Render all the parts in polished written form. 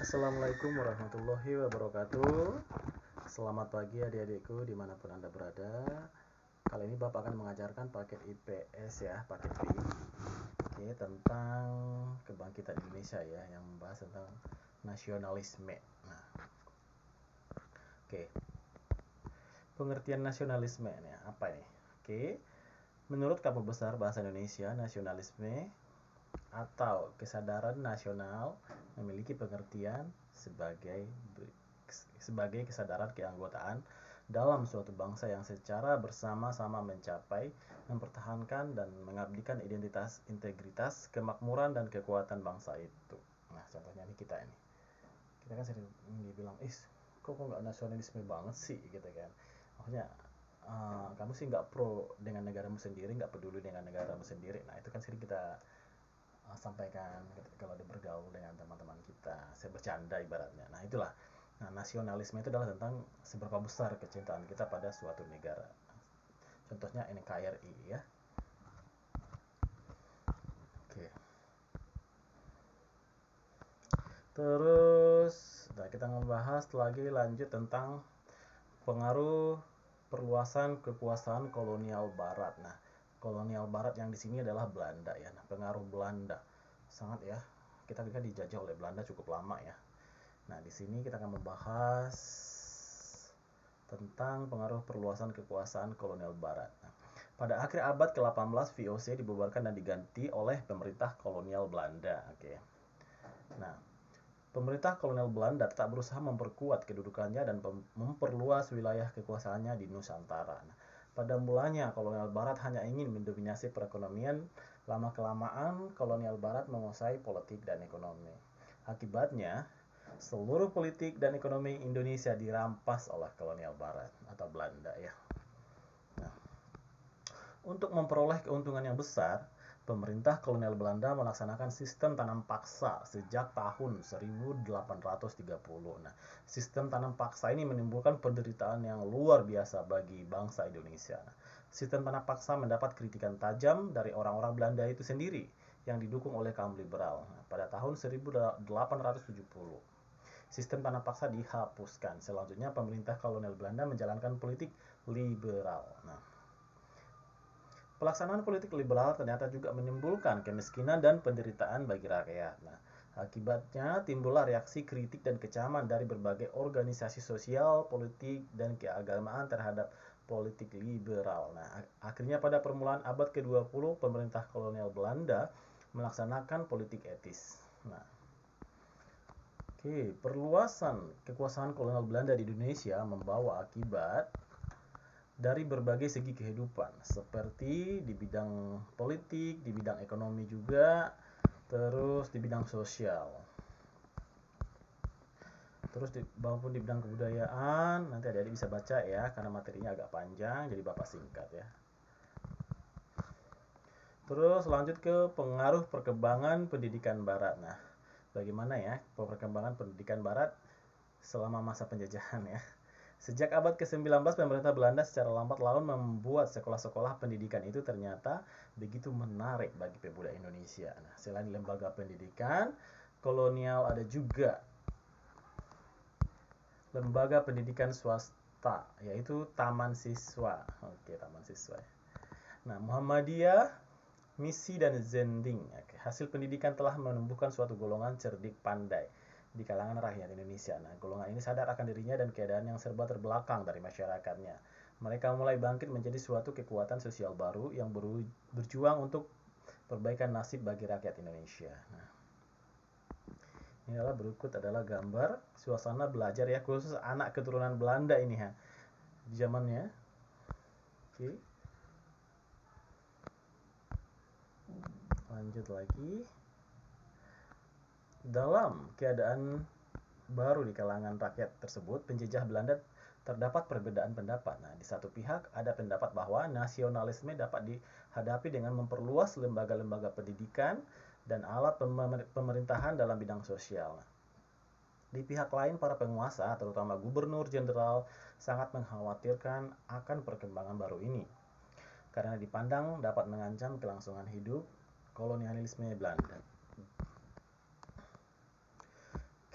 Assalamualaikum warahmatullahi wabarakatuh. Selamat pagi adik-adikku dimanapun Anda berada. Kali ini Bapak akan mengajarkan paket IPS ya, paket B. Oke, tentang kebangkitan Indonesia ya, yang membahas tentang nasionalisme. Nah, oke. Pengertian nasionalisme ini apa ini? Oke. Menurut Kamus Besar Bahasa Indonesia, nasionalisme atau kesadaran nasional memiliki pengertian sebagai kesadaran keanggotaan dalam suatu bangsa yang secara bersama-sama mencapai, mempertahankan dan mengabdikan identitas, integritas, kemakmuran dan kekuatan bangsa itu. Nah, contohnya ini kita ini. Kita kan sering dibilang, kok nggak nasionalisme banget sih gitu kan. Maksudnya kamu sih nggak pro dengan negaramu sendiri, nggak peduli dengan negaramu sendiri. Nah, itu kan sering kita sampaikan kalau bergaul dengan teman-teman kita, saya bercanda ibaratnya. Nah itulah, nah nasionalisme itu adalah tentang seberapa besar kecintaan kita pada suatu negara. Contohnya NKRI ya. Oke, terus nah kita membahas lagi lanjut tentang pengaruh perluasan kekuasaan kolonial barat. Nah, kolonial barat yang di sini adalah Belanda ya. Nah, pengaruh Belanda sangat ya, kita juga dijajah oleh Belanda cukup lama ya. Nah, di sini kita akan membahas tentang pengaruh perluasan kekuasaan kolonial barat. Nah, pada akhir abad ke-18 VOC dibubarkan dan diganti oleh pemerintah kolonial Belanda. Oke. Nah, pemerintah kolonial Belanda tetap berusaha memperkuat kedudukannya dan memperluas wilayah kekuasaannya di Nusantara. Nah, pada mulanya kolonial barat hanya ingin mendominasi perekonomian, lama-kelamaan kolonial barat menguasai politik dan ekonomi. Akibatnya, seluruh politik dan ekonomi Indonesia dirampas oleh kolonial barat atau Belanda ya. Nah, untuk memperoleh keuntungan yang besar, pemerintah kolonial Belanda melaksanakan sistem tanam paksa sejak tahun 1830. Nah, sistem tanam paksa ini menimbulkan penderitaan yang luar biasa bagi bangsa Indonesia. Nah, sistem tanam paksa mendapat kritikan tajam dari orang-orang Belanda itu sendiri yang didukung oleh kaum liberal. Nah, pada tahun 1870, sistem tanam paksa dihapuskan. Selanjutnya pemerintah kolonial Belanda menjalankan politik liberal. Nah, pelaksanaan politik liberal ternyata juga menimbulkan kemiskinan dan penderitaan bagi rakyat. Nah, akibatnya timbullah reaksi kritik dan kecaman dari berbagai organisasi sosial, politik, dan keagamaan terhadap politik liberal. Nah, akhirnya pada permulaan abad ke-20 pemerintah kolonial Belanda melaksanakan politik etis. Nah, oke, perluasan kekuasaan kolonial Belanda di Indonesia membawa akibat dari berbagai segi kehidupan, seperti di bidang politik, di bidang ekonomi juga, terus di bidang sosial. Terus maupun di bidang kebudayaan, nanti adik-adik bisa baca ya, karena materinya agak panjang, jadi Bapak singkat ya. Terus lanjut ke pengaruh perkembangan pendidikan barat. Nah, bagaimana ya perkembangan pendidikan barat selama masa penjajahan ya. Sejak abad ke-19 pemerintah Belanda secara lambat laun membuat sekolah-sekolah pendidikan itu ternyata begitu menarik bagi pemuda Indonesia. Nah, selain lembaga pendidikan kolonial ada juga lembaga pendidikan swasta yaitu Taman Siswa. Oke, Taman Siswa. Nah, Muhammadiyah, Misi dan Zending. Hasil pendidikan telah menumbuhkan suatu golongan cerdik pandai di kalangan rakyat Indonesia. Nah, golongan ini sadar akan dirinya dan keadaan yang serba terbelakang dari masyarakatnya. Mereka mulai bangkit menjadi suatu kekuatan sosial baru yang berjuang untuk perbaikan nasib bagi rakyat Indonesia. Nah, ini adalah berikut adalah gambar suasana belajar ya, khusus anak keturunan Belanda ini ya, di zamannya. Oke. Lanjut lagi. Dalam keadaan baru di kalangan rakyat tersebut, penjajah Belanda terdapat perbedaan pendapat. Nah, di satu pihak ada pendapat bahwa nasionalisme dapat dihadapi dengan memperluas lembaga-lembaga pendidikan dan alat pemerintahan dalam bidang sosial. Di pihak lain, para penguasa, terutama gubernur jenderal, sangat mengkhawatirkan akan perkembangan baru ini karena dipandang dapat mengancam kelangsungan hidup kolonialisme Belanda.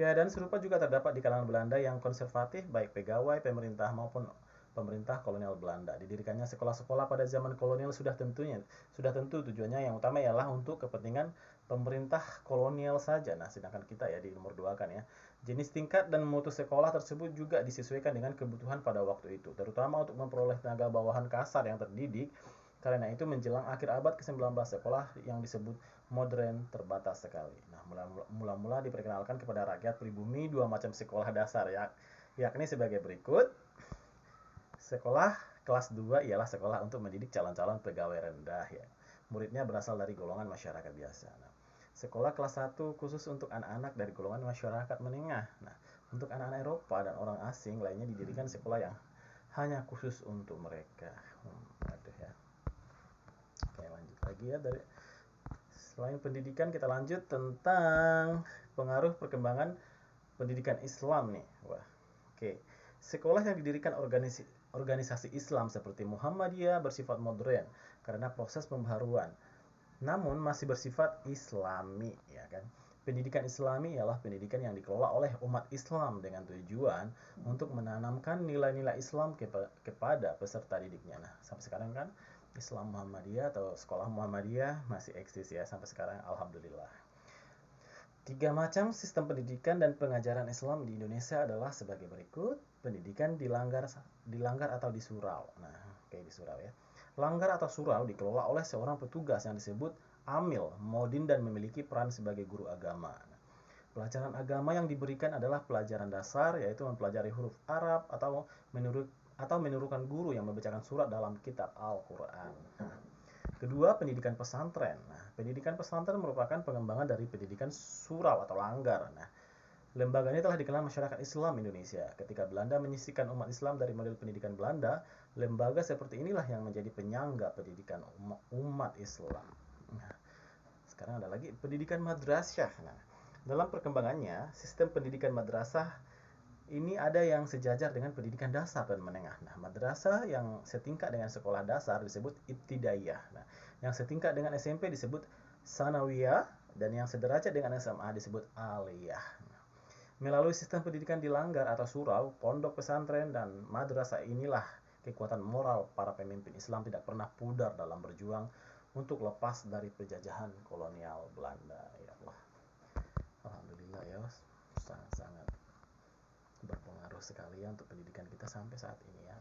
Keadaan serupa juga terdapat di kalangan Belanda yang konservatif, baik pegawai, pemerintah maupun pemerintah kolonial Belanda. Didirikannya sekolah-sekolah pada zaman kolonial sudah tentu tujuannya yang utama ialah untuk kepentingan pemerintah kolonial saja. Nah, sedangkan kita ya di nomor 2 kan ya. Jenis tingkat dan mutu sekolah tersebut juga disesuaikan dengan kebutuhan pada waktu itu, terutama untuk memperoleh tenaga bawahan kasar yang terdidik. Karena itu menjelang akhir abad ke-19 sekolah yang disebut modern terbatas sekali. Nah, mula-mula diperkenalkan kepada rakyat pribumi dua macam sekolah dasar yakni sebagai berikut. Sekolah kelas 2 ialah sekolah untuk mendidik calon-calon pegawai rendah ya. Muridnya berasal dari golongan masyarakat biasa. Nah, sekolah kelas 1 khusus untuk anak-anak dari golongan masyarakat menengah. Nah, untuk anak-anak Eropa dan orang asing lainnya didirikan sekolah yang hanya khusus untuk mereka. Aduh ya. Oke, lanjut lagi ya dari selain pendidikan kita lanjut tentang pengaruh perkembangan pendidikan Islam nih. Wah. Oke. Sekolah yang didirikan organisasi Islam seperti Muhammadiyah bersifat modern karena proses pembaharuan, namun masih bersifat Islami, ya kan? Pendidikan Islami ialah pendidikan yang dikelola oleh umat Islam dengan tujuan untuk menanamkan nilai-nilai Islam kepada peserta didiknya. Nah, sampai sekarang kan Islam Muhammadiyah atau sekolah Muhammadiyah masih eksis ya sampai sekarang, alhamdulillah. 3 macam sistem pendidikan dan pengajaran Islam di Indonesia adalah sebagai berikut. Pendidikan dilanggar atau disurau. Nah, kayak disurau ya. Langgar atau surau dikelola oleh seorang petugas yang disebut amil, modin dan memiliki peran sebagai guru agama. Nah, pelajaran agama yang diberikan adalah pelajaran dasar, yaitu mempelajari huruf Arab atau menirukan guru yang membacakan surat dalam kitab Al-Quran. Kedua, pendidikan pesantren. Nah, pendidikan pesantren merupakan pengembangan dari pendidikan surau atau langgar. Nah, lembaga ini telah dikenal masyarakat Islam Indonesia. Ketika Belanda menyisihkan umat Islam dari model pendidikan Belanda, lembaga seperti inilah yang menjadi penyangga pendidikan umat Islam. Nah, sekarang ada lagi pendidikan madrasah. Nah, dalam perkembangannya, sistem pendidikan madrasah ini ada yang sejajar dengan pendidikan dasar dan menengah. Nah, madrasah yang setingkat dengan sekolah dasar disebut ibtidaiyah. Nah, yang setingkat dengan SMP disebut sanawiyah dan yang sederajat dengan SMA disebut aliyah. Melalui sistem pendidikan di langgar atau surau, pondok pesantren dan madrasah inilah kekuatan moral para pemimpin Islam tidak pernah pudar dalam berjuang untuk lepas dari penjajahan kolonial Belanda. Ya Allah. Alhamdulillah ya, sangat-sangat berpengaruh sekali ya untuk pendidikan kita sampai saat ini ya.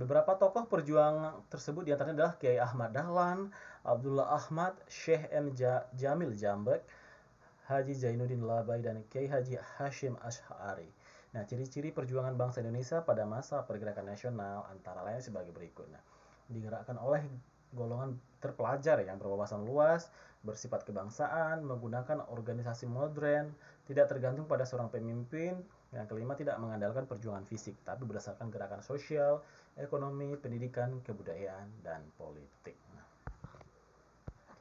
Beberapa tokoh perjuangan tersebut diantaranya adalah Kiai Ahmad Dahlan, Abdullah Ahmad, Syekh M. Jamil Jambek, Haji Zainuddin Labai, dan Kiai Haji Hashim Asy'ari. Nah, ciri-ciri perjuangan bangsa Indonesia pada masa pergerakan nasional antara lain sebagai berikut. Nah, digerakkan oleh golongan terpelajar yang berwawasan luas, bersifat kebangsaan, menggunakan organisasi modern, tidak tergantung pada seorang pemimpin. Yang kelima, tidak mengandalkan perjuangan fisik, tapi berdasarkan gerakan sosial, ekonomi, pendidikan, kebudayaan, dan politik.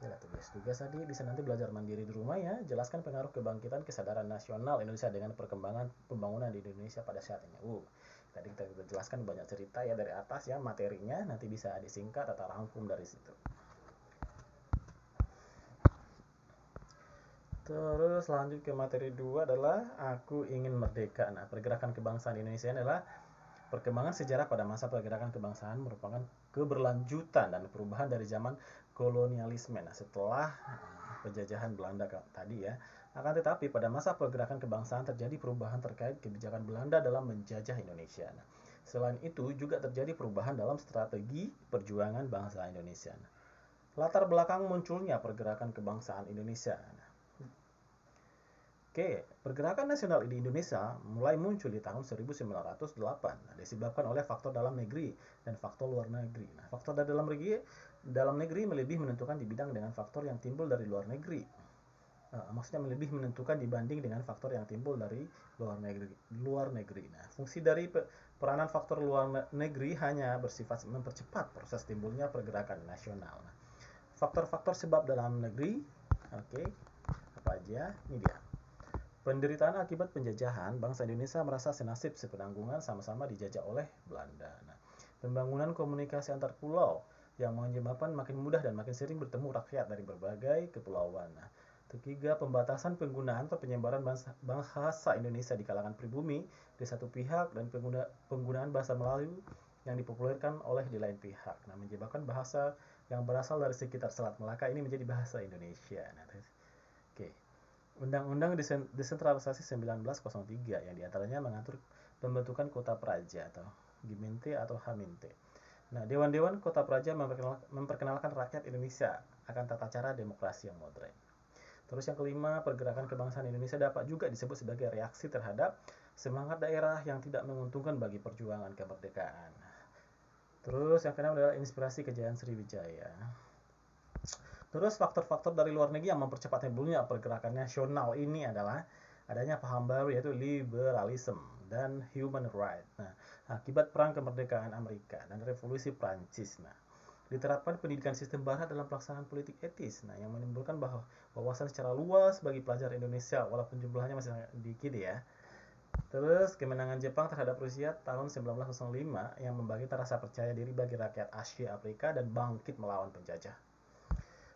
Kita tugas tadi bisa nanti belajar mandiri di rumah ya. Jelaskan pengaruh kebangkitan kesadaran nasional Indonesia dengan perkembangan pembangunan di Indonesia pada saat ini. Tadi kita jelaskan banyak cerita ya dari atas ya materinya. Nanti bisa disingkat atau rangkum dari situ. Terus lanjut ke materi 2 adalah Aku Ingin Merdeka. Nah, pergerakan kebangsaan Indonesia adalah perkembangan sejarah pada masa pergerakan kebangsaan merupakan keberlanjutan dan perubahan dari zaman kolonialisme. Nah, setelah penjajahan Belanda tadi ya. Akan tetapi pada masa pergerakan kebangsaan terjadi perubahan terkait kebijakan Belanda dalam menjajah Indonesia. Nah, selain itu juga terjadi perubahan dalam strategi perjuangan bangsa Indonesia. Nah, latar belakang munculnya pergerakan kebangsaan Indonesia. Pergerakan nasional di Indonesia mulai muncul di tahun 1908. Nah, disebabkan oleh faktor dalam negeri dan faktor luar negeri. Nah, faktor dari dalam negeri melebih menentukan di bidang dengan faktor yang timbul dari luar negeri. Maksudnya melebih menentukan dibanding dengan faktor yang timbul dari luar negeri. Nah, fungsi dari peranan faktor luar negeri hanya bersifat mempercepat proses timbulnya pergerakan nasional. Nah, faktor-faktor sebab dalam negeri, apa aja? Ini dia. Penderitaan akibat penjajahan, bangsa Indonesia merasa senasib sepenanggungan sama-sama dijajah oleh Belanda. Nah, pembangunan komunikasi antar pulau yang menyebabkan makin mudah dan makin sering bertemu rakyat dari berbagai kepulauan. Nah, Ketiga, pembatasan penggunaan atau penyebaran bahasa Indonesia di kalangan pribumi di satu pihak dan penggunaan bahasa Melayu yang dipopulerkan oleh di lain pihak. Nah, menyebabkan bahasa yang berasal dari sekitar Selat Melaka ini menjadi bahasa Indonesia. Nah, oke. Undang-Undang Desentralisasi 1903 yang diantaranya mengatur pembentukan kota praja atau Gimente atau Haminte. Nah, Dewan-Dewan Kota Praja memperkenalkan rakyat Indonesia akan tata cara demokrasi yang modern. Terus yang kelima, pergerakan kebangsaan Indonesia dapat juga disebut sebagai reaksi terhadap semangat daerah yang tidak menguntungkan bagi perjuangan kemerdekaan. Terus yang keenam adalah inspirasi kejayaan Sriwijaya. Terus faktor-faktor dari luar negeri yang mempercepat timbulnya pergerakan nasional ini adalah adanya paham baru yaitu liberalisme dan human right. Nah, akibat perang kemerdekaan Amerika dan revolusi Prancis. Nah, diterapkan pendidikan sistem barat dalam pelaksanaan politik etis. Nah, yang menimbulkan bahwa wawasan secara luas bagi pelajar Indonesia walaupun jumlahnya masih sangat dikit ya. Terus kemenangan Jepang terhadap Rusia tahun 1905 yang membangkitkan rasa percaya diri bagi rakyat Asia Afrika dan bangkit melawan penjajah.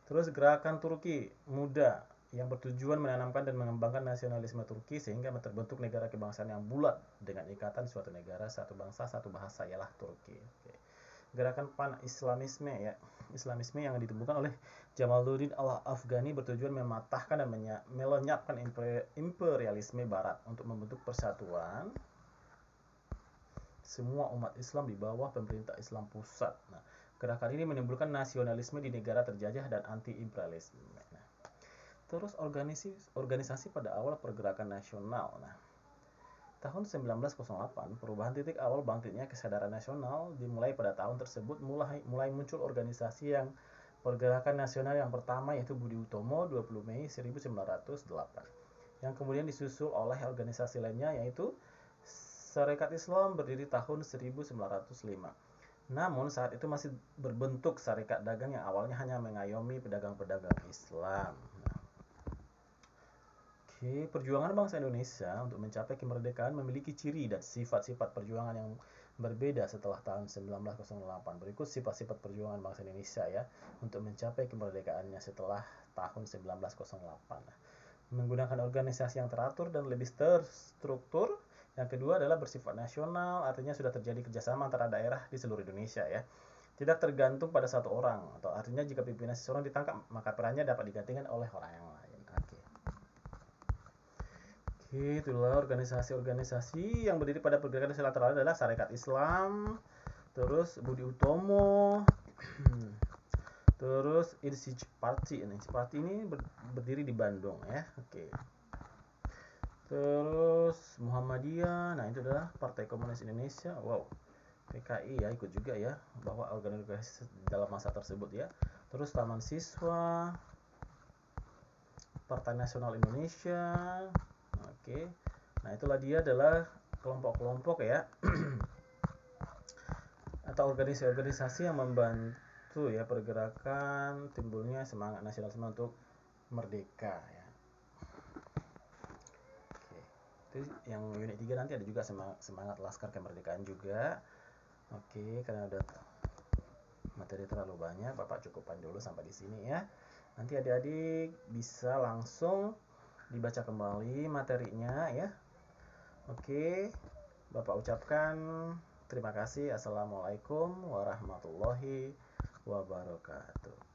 Terus gerakan Turki muda yang bertujuan menanamkan dan mengembangkan nasionalisme Turki sehingga terbentuk negara kebangsaan yang bulat dengan ikatan suatu negara, satu bangsa, satu bahasa ialah Turki. Oke. Gerakan pan-islamisme ya. Islamisme yang ditemukan oleh Jamaluddin al-Afghani bertujuan mematahkan dan melenyapkan imperialisme barat untuk membentuk persatuan semua umat Islam di bawah pemerintah Islam pusat. Nah, gerakan ini menimbulkan nasionalisme di negara terjajah dan anti-imperialisme. Nah, terus organisasi pada awal pergerakan nasional. Nah, tahun 1908, perubahan titik awal bangkitnya kesadaran nasional dimulai pada tahun tersebut mulai muncul organisasi yang pergerakan nasional yang pertama yaitu Budi Utomo 20 Mei 1908 yang kemudian disusul oleh organisasi lainnya yaitu Sarekat Islam berdiri tahun 1905. Namun saat itu masih berbentuk sarekat dagang yang awalnya hanya mengayomi pedagang-pedagang Islam. Perjuangan bangsa Indonesia untuk mencapai kemerdekaan memiliki ciri dan sifat-sifat perjuangan yang berbeda setelah tahun 1908. Berikut sifat-sifat perjuangan bangsa Indonesia ya untuk mencapai kemerdekaannya setelah tahun 1908. Menggunakan organisasi yang teratur dan lebih terstruktur. Yang kedua adalah bersifat nasional, artinya sudah terjadi kerjasama antara daerah di seluruh Indonesia ya. Tidak tergantung pada satu orang, atau artinya jika pimpinan seseorang ditangkap, maka perannya dapat digantikan oleh orang yang lain. Itulah organisasi-organisasi yang berdiri pada pergerakan nasional adalah Sarekat Islam, terus Budi Utomo, terus Insij Party. Insij Party ini berdiri di Bandung ya. Oke. Terus Muhammadiyah, nah itu adalah Partai Komunis Indonesia. Wow. PKI ya ikut juga ya bahwa organisasi dalam masa tersebut ya. Terus Taman Siswa, Partai Nasional Indonesia. Oke. Nah, itulah dia adalah kelompok-kelompok ya atau organisasi-organisasi yang membantu ya pergerakan timbulnya semangat nasionalisme untuk merdeka ya. Oke. Itu yang unit 3 nanti ada juga semangat Laskar Kemerdekaan juga. Oke, karena udah materi terlalu banyak, Bapak cukupkan dulu sampai di sini ya. Nanti adik-adik bisa langsung dibaca kembali materinya ya. Oke, Bapak ucapkan terima kasih. Assalamualaikum warahmatullahi wabarakatuh.